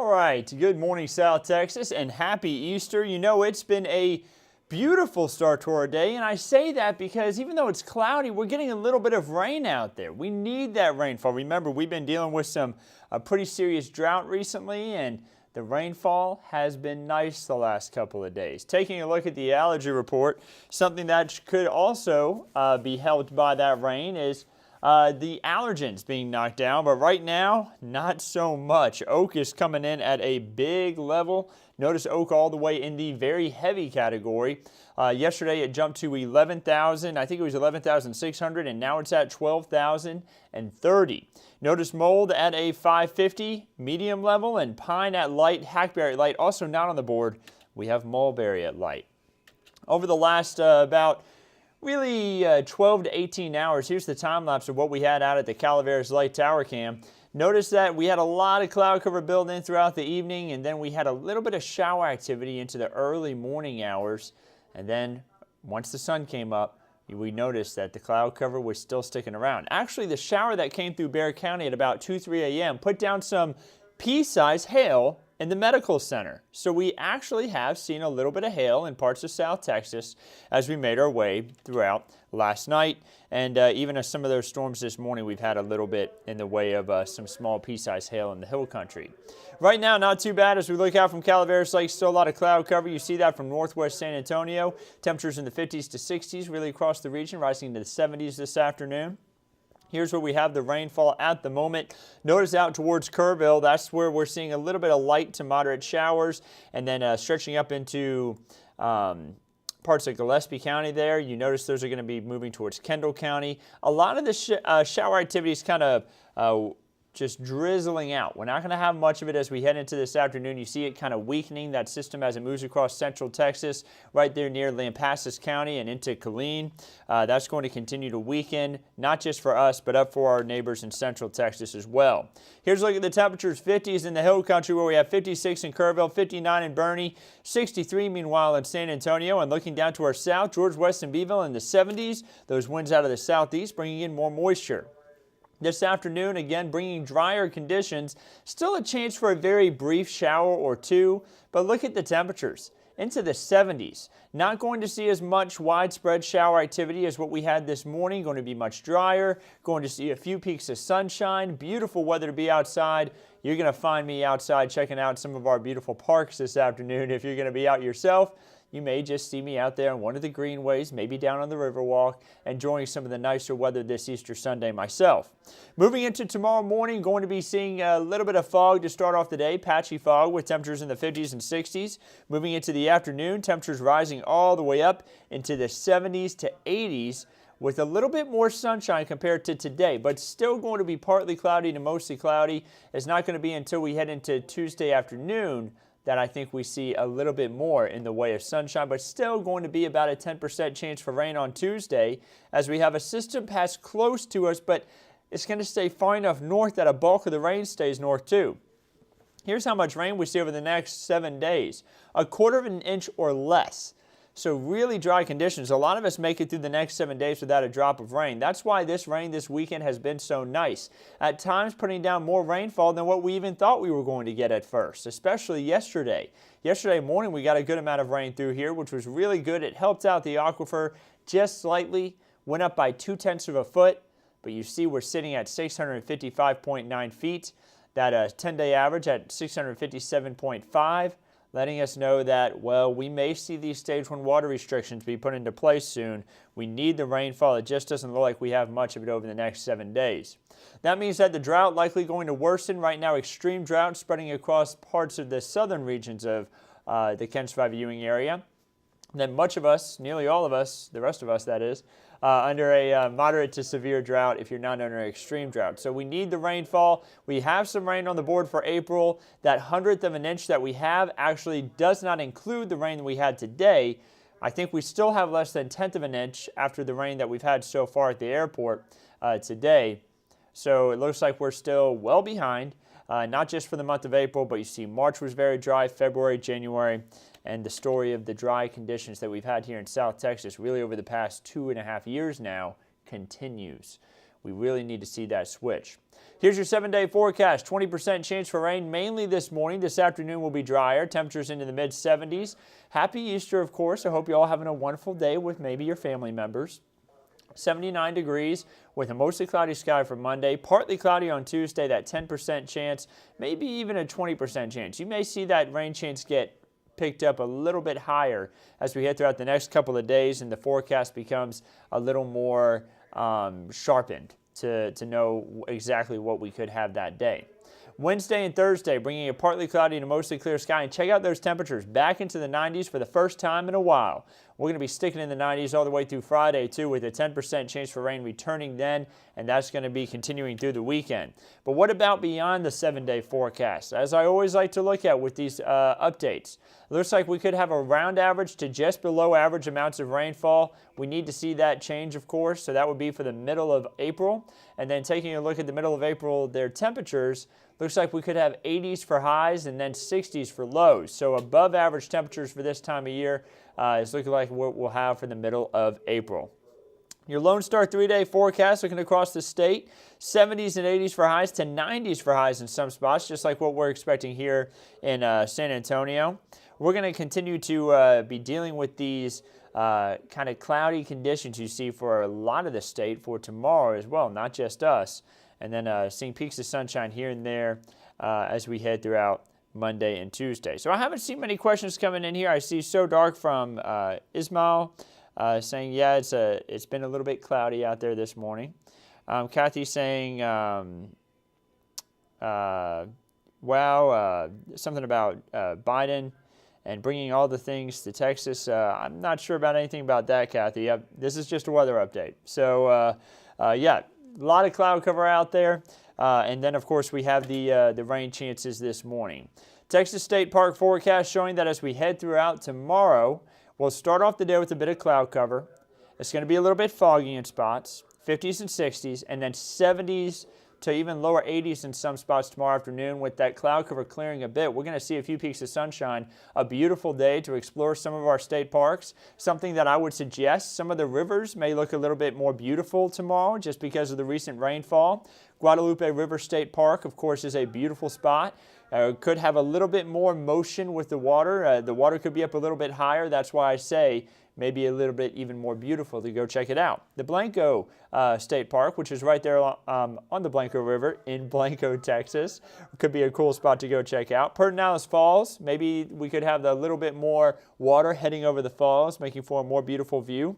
All right, good morning, South Texas, and happy Easter. You know, it's been a beautiful start to our day, and I say that because even though it's cloudy, we're getting a little bit of rain out there. We need that rainfall. Remember, we've been dealing with some pretty serious drought recently, and the rainfall has been nice the last couple of days. Taking a look at the allergy report, something that could also be helped by that rain is the allergens being knocked down, but right now, not so much. Oak is coming in at a big level. Notice oak all the way in the very heavy category. Yesterday it jumped to 11,000. I think it was 11,600, and now it's at 12,030. Notice mold at a 550 medium level, and pine at light, hackberry at light. Also not on the board, we have mulberry at light. Over the last really 12 to 18 hours, here's the time lapse of what we had out at the Calaveras Light Tower Cam. Notice that we had a lot of cloud cover build in throughout the evening, and then we had a little bit of shower activity into the early morning hours. And then once the sun came up, we noticed that the cloud cover was still sticking around. Actually, the shower that came through Bexar County at about 2-3 a.m. put down some pea-sized hail in the medical center. So we actually have seen a little bit of hail in parts of South Texas as we made our way throughout last night. And even as some of those storms this morning, we've had a little bit in the way of some small pea-sized hail in the hill country. Right now, not too bad as we look out from Calaveras Lake. Still a lot of cloud cover. You see that from northwest San Antonio. Temperatures in the 50s to 60s really across the region, rising into the 70s this afternoon. Here's where we have the rainfall at the moment. Notice out towards Kerrville, that's where we're seeing a little bit of light to moderate showers, and then stretching up into parts of Gillespie County there. You notice those are going to be moving towards Kendall County. A lot of the shower activity is kind of just drizzling out. We're not going to have much of it as we head into this afternoon. You see it kind of weakening, that system, as it moves across central Texas, right there near Lampasas County and into Killeen. That's going to continue to weaken, not just for us, but up for our neighbors in central Texas as well. Here's a look at the temperatures. 50s in the hill country, where we have 56 in Kerrville, 59 in Bernie, 63 meanwhile in San Antonio. And looking down to our south, George West and Beeville in the 70s. Those winds out of the southeast bringing in more moisture. This afternoon, again, bringing drier conditions. Still a chance for a very brief shower or two, but look at the temperatures. Into the 70s. Not going to see as much widespread shower activity as what we had this morning. Going to be much drier. Going to see a few peaks of sunshine. Beautiful weather to be outside. You're going to find me outside checking out some of our beautiful parks this afternoon. If you're going to be out yourself, you may just see me out there on one of the greenways, maybe down on the Riverwalk, enjoying some of the nicer weather this Easter Sunday myself. Moving into tomorrow morning, going to be seeing a little bit of fog to start off the day, patchy fog with temperatures in the 50s and 60s. Moving into the afternoon, temperatures rising all the way up into the 70s to 80s with a little bit more sunshine compared to today, but still going to be partly cloudy to mostly cloudy. It's not going to be until we head into Tuesday afternoon that I think we see a little bit more in the way of sunshine, but still going to be about a 10% chance for rain on Tuesday as we have a system pass close to us, but it's going to stay far enough north that a bulk of the rain stays north too. Here's how much rain we see over the next 7 days. 1/4 of an inch or less. So really dry conditions. A lot of us make it through the next 7 days without a drop of rain. That's why this rain this weekend has been so nice. At times putting down more rainfall than what we even thought we were going to get at first, especially yesterday. Yesterday morning we got a good amount of rain through here, which was really good. It helped out the aquifer just slightly, went up by 0.2 of a foot, but you see we're sitting at 655.9 feet. That 10-day average at 657.5. letting us know that, well, we may see these stage 1 water restrictions be put into place soon. We need the rainfall. It just doesn't look like we have much of it over the next 7 days. That means that the drought likely going to worsen. Right now, extreme drought spreading across parts of the southern regions of the Kent Survive Ewing area. Then much of us, nearly all of us, the rest of us that is, under a moderate to severe drought if you're not under an extreme drought. So we need the rainfall. We have some rain on the board for April. That 1/100th of an inch that we have actually does not include the rain that we had today. I think we still have less than 1/10 of an inch after the rain that we've had so far at the airport today. So it looks like we're still well behind, not just for the month of April, but you see March was very dry, February, January, and the story of the dry conditions that we've had here in South Texas really over the past 2.5 years now continues. We really need to see that switch. Here's your 7-day forecast. 20% chance for rain mainly this morning. This afternoon will be drier. Temperatures into the mid-70s. Happy Easter, of course. I hope you're all having a wonderful day with maybe your family members. 79 degrees with a mostly cloudy sky for Monday. Partly cloudy on Tuesday, that 10% chance, maybe even a 20% chance. You may see that rain chance get picked up a little bit higher as we head throughout the next couple of days and the forecast becomes a little more sharpened to know exactly what we could have that day. Wednesday and Thursday, bringing a partly cloudy and a mostly clear sky. And check out those temperatures back into the 90s for the first time in a while. We're going to be sticking in the 90s all the way through Friday, too, with a 10% chance for rain returning then, and that's going to be continuing through the weekend. But what about beyond the 7-day forecast? As I always like to look at with these updates, it looks like we could have around average to just below average amounts of rainfall. We need to see that change, of course, so that would be for the middle of April. And then taking a look at the middle of April, their temperatures, looks like we could have 80s for highs and then 60s for lows. So above average temperatures for this time of year is looking like what we'll have for the middle of April. Your Lone Star 3-day forecast looking across the state, 70s and 80s for highs to 90s for highs in some spots, just like what we're expecting here in San Antonio. We're going to continue to be dealing with these kind of cloudy conditions you see for a lot of the state for tomorrow as well, not just us. And then seeing peaks of sunshine here and there as we head throughout Monday and Tuesday. So I haven't seen many questions coming in here. I see So Dark from Ismail saying, yeah, it's been a little bit cloudy out there this morning. Kathy saying, wow, something about Biden and bringing all the things to Texas. I'm not sure about anything about that, Kathy. This is just a weather update. So, yeah. A lot of cloud cover out there, and then of course we have the rain chances this morning. Texas State Park forecast showing that as we head throughout tomorrow, we'll start off the day with a bit of cloud cover. It's going to be a little bit foggy in spots, 50s and 60s, and then 70s to even lower 80s in some spots tomorrow afternoon. With that cloud cover clearing a bit, we're going to see a few peaks of sunshine. A beautiful day to explore some of our state parks. Something that I would suggest, some of the rivers may look a little bit more beautiful tomorrow just because of the recent rainfall. Guadalupe River State Park, of course, is a beautiful spot. Could have a little bit more motion with the water. The water could be up a little bit higher. That's why I say maybe a little bit even more beautiful to go check it out. The Blanco State Park, which is right there on the Blanco River in Blanco, Texas, could be a cool spot to go check out. Pedernales Falls, maybe we could have a little bit more water heading over the falls, making for a more beautiful view.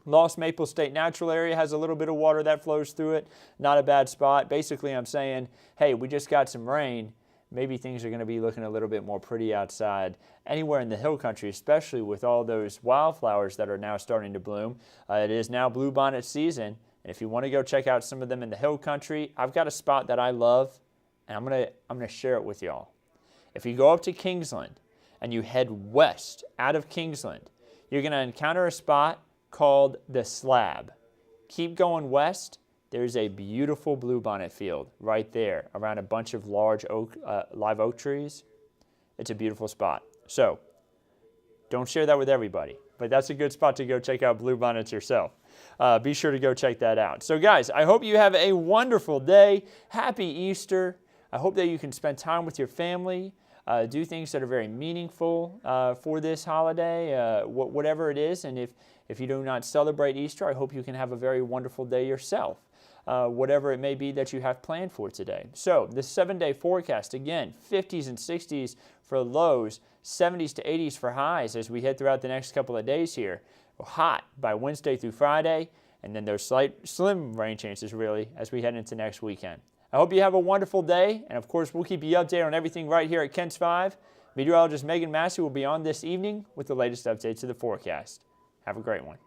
Lost Maple State Natural Area has a little bit of water that flows through it. Not a bad spot. Basically, I'm saying, hey, we just got some rain. Maybe things are going to be looking a little bit more pretty outside anywhere in the hill country, especially with all those wildflowers that are now starting to bloom. It is now bluebonnet season, and if you want to go check out some of them in the hill country, I've got a spot that I love, and I'm gonna share it with y'all. If you go up to Kingsland and you head west out of Kingsland, you're going to encounter a spot called the Slab. Keep going west. There's a beautiful bluebonnet field right there around a bunch of large live oak trees. It's a beautiful spot. So don't share that with everybody, but that's a good spot to go check out bluebonnets yourself. Be sure to go check that out. So guys, I hope you have a wonderful day. Happy Easter. I hope that you can spend time with your family, do things that are very meaningful for this holiday, whatever it is. And if you do not celebrate Easter, I hope you can have a very wonderful day yourself. Whatever it may be that you have planned for today. So the 7-day forecast, again, 50s and 60s for lows, 70s to 80s for highs as we head throughout the next couple of days here. Hot by Wednesday through Friday, and then there's slim rain chances really as we head into next weekend. I hope you have a wonderful day, and of course we'll keep you updated on everything right here at Kent's 5. Meteorologist Megan Massey will be on this evening with the latest updates to the forecast. Have a great one.